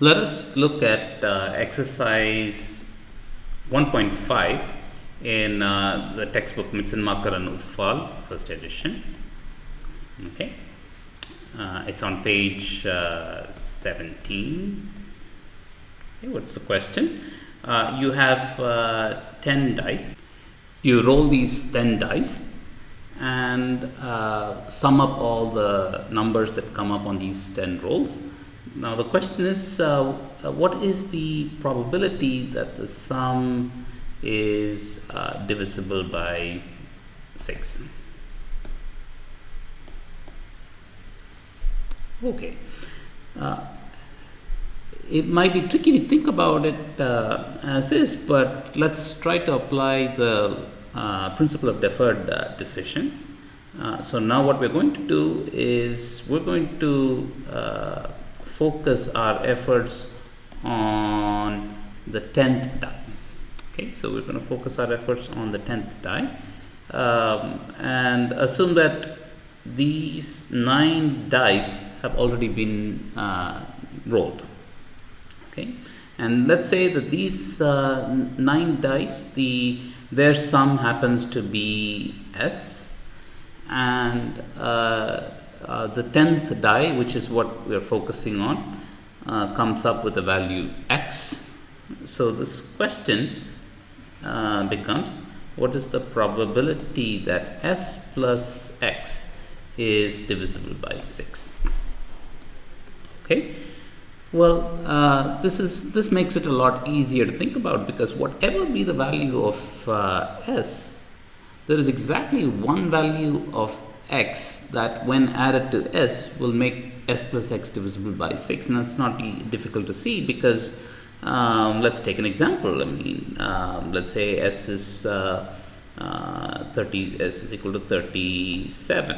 Let us look at exercise 1.5 in the textbook Mitzenmacher and Upfall, first edition. Okay, it's on page 17. Okay, what's the question? You have 10 dice. You roll these 10 dice and sum up all the numbers that come up on these 10 rolls. Now the question is, what is the probability that the sum is divisible by 6? Okay. It might be tricky to think about it as is, but let's try to apply the principle of deferred decisions. So now what we're going to do is we're going to focus our efforts on the 10th die. Okay, so we're going to focus our efforts on the 10th die and assume that these 9 dice have already been rolled. Okay, and let's say that these 9 dice, their sum happens to be S, and the 10th die, which is what we're focusing on, comes up with a value X. So this question becomes, what is the probability that S plus X is divisible by 6? Okay. Well, this makes it a lot easier to think about, because whatever be the value of S, there is exactly one value of X that when added to S will make S plus X divisible by 6, and that's not difficult to see, because let's take an example. I mean, let's say S is S is equal to 37.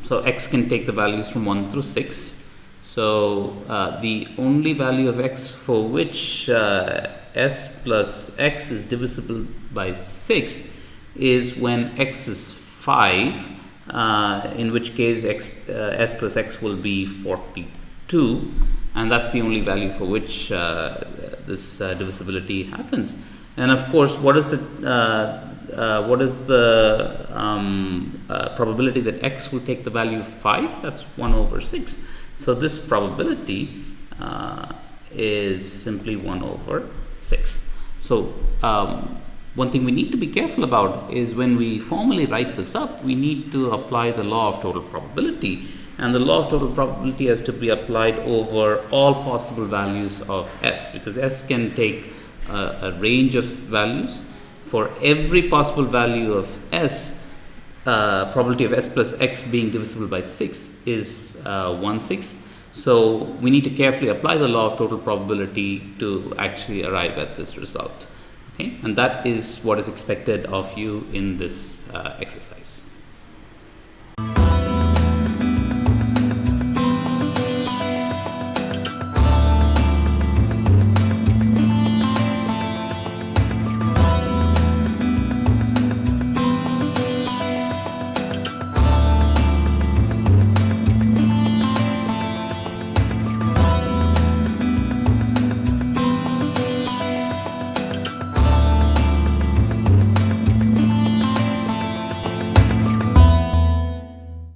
So X can take the values from 1 through 6. So the only value of X for which S plus X is divisible by 6 is when X is 5, in which case S plus X will be 42, and that's the only value for which this divisibility happens. And of course, what is the probability that X will take the value 5? That's 1 over 6. So this probability is simply 1 over 6. So one thing we need to be careful about is when we formally write this up, we need to apply the law of total probability. And the law of total probability has to be applied over all possible values of S, because S can take a range of values. For every possible value of S, probability of S plus X being divisible by 6 is 1/6. So we need to carefully apply the law of total probability to actually arrive at this result. Okay, and that is what is expected of you in this exercise.